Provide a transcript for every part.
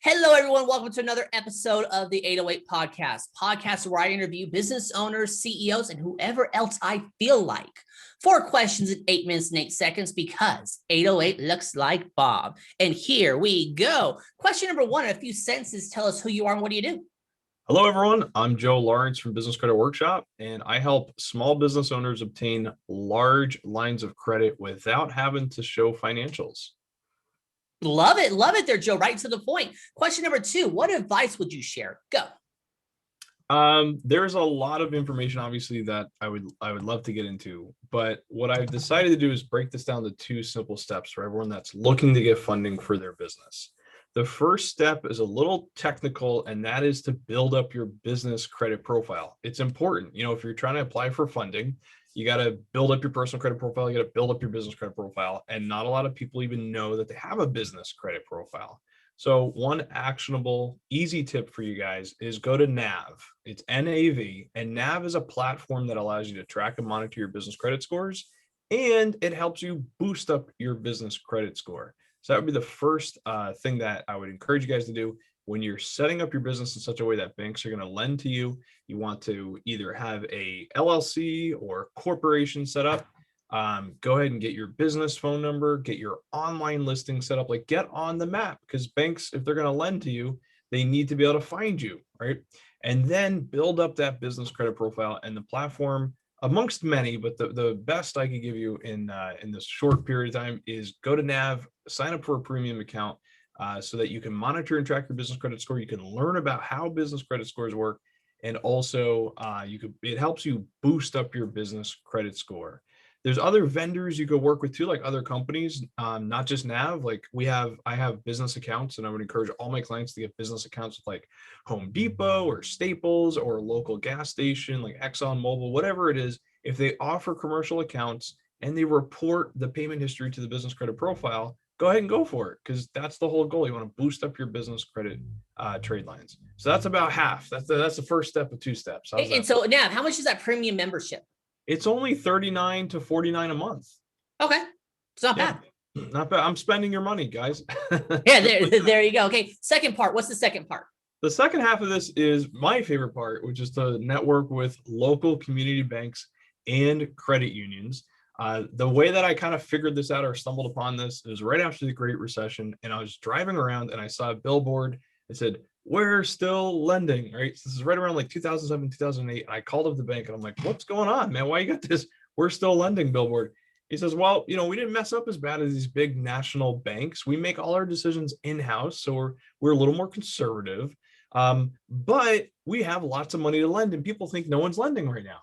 Hello, everyone. Welcome to another episode of the 808 podcast where I interview business owners, CEOs, and whoever else I feel like. 4 questions in 8 minutes and 8 seconds because 808 looks like Bob. And here we go. Question number 1, in a few sentences, tell us who you are and what do you do? Hello, everyone. I'm Joe Lawrence from Business Credit Workshop, and I help small business owners obtain large lines of credit without having to show financials. Love it there, Joe. Right to the point. Question number 2, what advice would you share? Go. There's a lot of information, obviously, that I would love to get into, but what I've decided to do is break this down to 2 simple steps for everyone that's looking to get funding for their business. The first step is a little technical, and that is to build up your business credit profile. It's important. If you're trying to apply for funding, you got to build up your personal credit profile. You got to build up your business credit profile. And not a lot of people even know that they have a business credit profile. So one actionable, easy tip for you guys is go to NAV. It's NAV, and NAV is a platform that allows you to track and monitor your business credit scores, and it helps you boost up your business credit score. So that would be the first thing that I would encourage you guys to do when you're setting up your business in such a way that banks are going to lend to you. You want to either have a LLC or corporation set up. Go ahead and get your business phone number, get your online listing set up, like get on the map, because banks, if they're going to lend to you, they need to be able to find you, right? And then build up that business credit profile, and the platform, amongst many, but the best I could give you in this short period of time is go to NAV, sign up for a premium account so that you can monitor and track your business credit score. You can learn about how business credit scores work, and also it helps you boost up your business credit score. There's other vendors you could work with too, like other companies, not just NAV. Like I have business accounts, and I would encourage all my clients to get business accounts with like Home Depot or Staples or a local gas station like Exxon Mobil, whatever it is. If they offer commercial accounts and they report the payment history to the business credit profile, go ahead and go for it, because that's the whole goal. You want to boost up your business credit trade lines. So that's about half. That's the first step of 2 steps. And so, NAV, how much is that premium membership? It's only $39 to $49 a month. Okay. It's not bad. Not bad. I'm spending your money, guys. Yeah, there you go. Okay. Second part. What's the second part? The second half of this is my favorite part, which is to network with local community banks and credit unions. The way that I kind of figured this out or stumbled upon this is right after the Great Recession, and I was driving around and I saw a billboard that said, "We're still lending," right? So this is right around like 2007, 2008. And I called up the bank and I'm like, "What's going on, man? Why you got this 'We're still lending' billboard?" He says, "Well, we didn't mess up as bad as these big national banks. We make all our decisions in-house, so we're a little more conservative. But we have lots of money to lend, and people think no one's lending right now."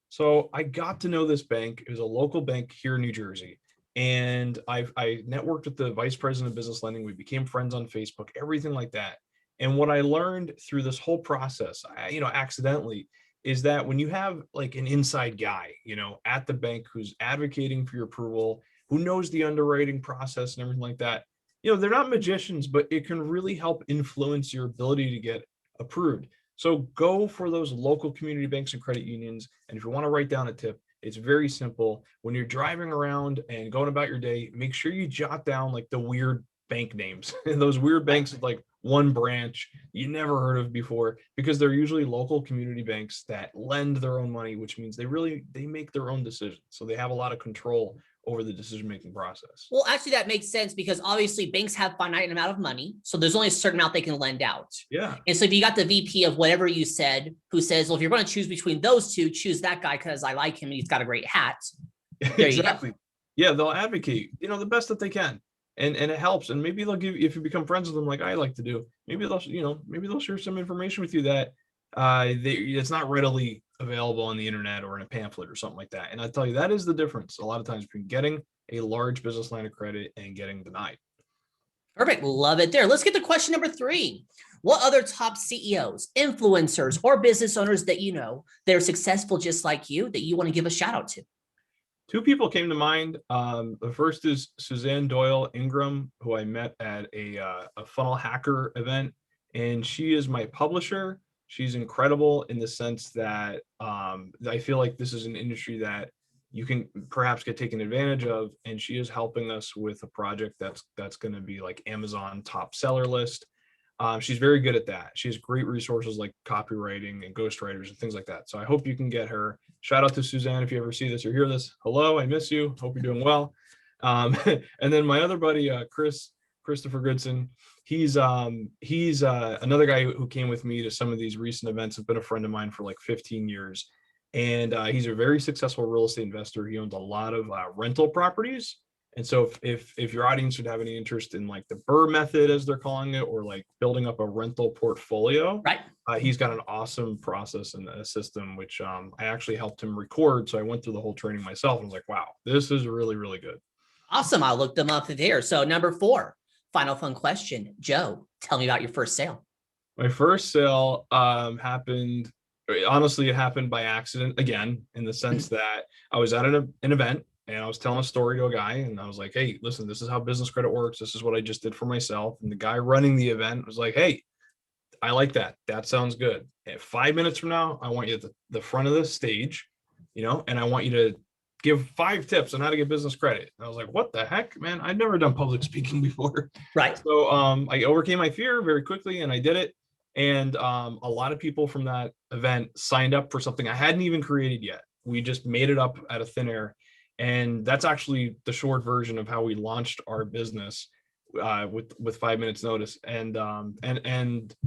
So I got to know this bank. It was a local bank here in New Jersey. And I networked with the vice president of business lending. We became friends on Facebook, everything like that. And what I learned through this whole process, accidentally, is that when you have like an inside guy, at the bank who's advocating for your approval, who knows the underwriting process and everything like that, they're not magicians, but it can really help influence your ability to get approved. So go for those local community banks and credit unions. And if you want to write down a tip, it's very simple. When you're driving around and going about your day, make sure you jot down like the weird bank names, those weird banks with like one branch you never heard of before, because they're usually local community banks that lend their own money, which means they make their own decisions. So they have a lot of control over the decision-making process. Well, actually, that makes sense because obviously banks have finite amount of money. So there's only a certain amount they can lend out. Yeah. And so if you got the VP of whatever you said, who says, well, if you're going to choose between those two, choose that guy because I like him and he's got a great hat. Exactly. Yeah, they'll advocate, the best that they can. And it helps. And maybe they'll give, if you become friends with them, like I like to do, maybe they'll share some information with you that it's not readily available on the internet or in a pamphlet or something like that. And I tell you, that is the difference a lot of times between getting a large business line of credit and getting denied. Perfect. Love it there. Let's get to question number 3. What other top CEOs, influencers, or business owners that they're successful just like you that you want to give a shout out to? 2 people came to mind. The first is Suzanne Doyle Ingram, who I met at a funnel hacker event, and she is my publisher. She's incredible in the sense that I feel like this is an industry that you can perhaps get taken advantage of, and she is helping us with a project that's going to be like Amazon top seller list. She's very good at that. She has great resources like copywriting and ghostwriters and things like that. So I hope you can get her. Shout out to Suzanne if you ever see this or hear this. Hello, I miss you. Hope you're doing well. And then my other buddy, Christopher Goodson, he's another guy who came with me to some of these recent events. Has been a friend of mine for like 15 years, and he's a very successful real estate investor. He owns a lot of rental properties. And so if your audience would have any interest in like the BRRRR method, as they're calling it, or like building up a rental portfolio, Right. He's got an awesome process and a system, which I actually helped him record. So I went through the whole training myself and was like, wow, this is really, really good. Awesome. I'll look them up there. So number 4, final fun question. Joe, tell me about your first sale. My first sale happened, honestly, it happened by accident again, in the sense that I was at an event and I was telling a story to a guy and I was like, hey, listen, this is how business credit works. This is what I just did for myself. And the guy running the event was like, hey, I like that. That sounds good. And 5 minutes from now, I want you at the front of the stage, and I want you to give 5 tips on how to get business credit. And I was like, what the heck, man? I'd never done public speaking before. Right. So I overcame my fear very quickly and I did it. And a lot of people from that event signed up for something I hadn't even created yet. We just made it up out of thin air. And that's actually the short version of how we launched our business with 5 minutes notice. And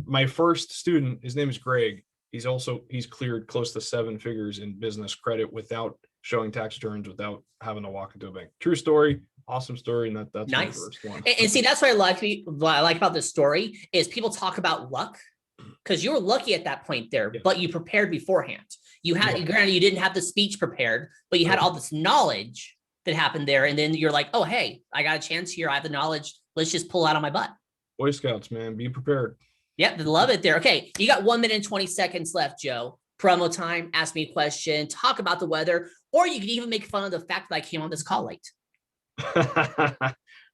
my first student, his name is Greg. He's cleared close to 7 figures in business credit without showing tax returns, without having to walk into a bank. True story. Awesome story. And that's nice. My first one. And see, that's what I like about this story is people talk about luck, because you were lucky at that point there, Yeah. but you prepared beforehand. Granted, you didn't have the speech prepared, but you had all this knowledge that happened there. And then you're like, oh, hey, I got a chance here. I have the knowledge. Let's just pull out on my butt. Boy Scouts, man, be prepared. Yep, love it there. Okay, you got 1 minute and 20 seconds left, Joe. Promo time, ask me a question, talk about the weather, or you can even make fun of the fact that I came on this call late.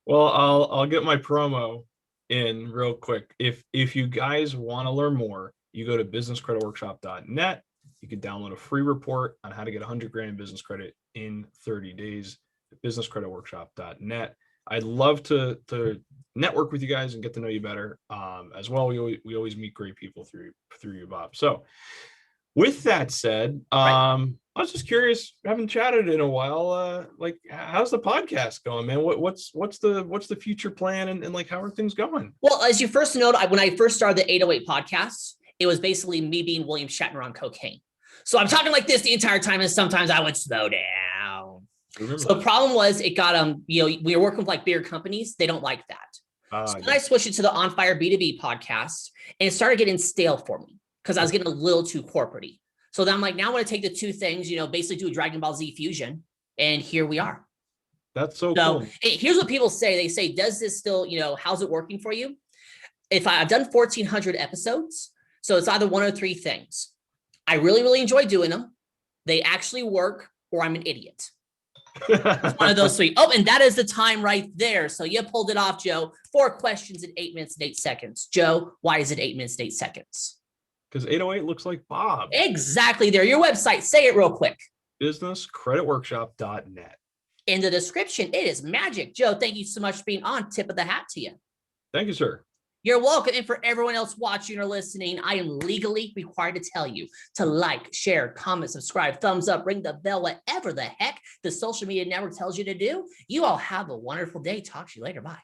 Well, I'll get my promo in real quick. If you guys want to learn more, you go to businesscreditworkshop.net. You can download a free report on how to get 100 grand in business credit in 30 days at businesscreditworkshop.net. I'd love to network with you guys and get to know you better. As well, we always meet great people through you, Bob. So with that said, I was just curious, haven't chatted in a while. Like, how's the podcast going, man? What's the future plan and like, how are things going? Well, as you first noted, when I first started the 808 podcast, it was basically me being William Shatner on cocaine. So I'm talking like this the entire time, and sometimes I would slow down. So the problem was it got we were working with like bigger companies. They don't like that. So then I switched it to the On Fire B2B podcast, and it started getting stale for me because I was getting a little too corporate-y. So then I'm like, now I'm going to take the 2 things, basically do a Dragon Ball Z fusion, and here we are. That's so cool. Here's what people say. They say, does this still, how's it working for you? If I've done 1,400 episodes, so it's either one of 3 things. I really, really enjoy doing them. They actually work, or I'm an idiot. It's one of those 3. Oh, and that is the time right there. So you pulled it off, Joe. 4 questions in 8 minutes and 8 seconds. Joe, why is it 8 minutes and 8 seconds? Because 808 looks like Bob. Exactly there. Your website, say it real quick. Businesscreditworkshop.net. In the description, it is magic. Joe, thank you so much for being on. Tip of the hat to you. Thank you, sir. You're welcome. And for everyone else watching or listening, I am legally required to tell you to like, share, comment, subscribe, thumbs up, ring the bell, whatever the heck the social media network tells you to do. You all have a wonderful day. Talk to you later. Bye.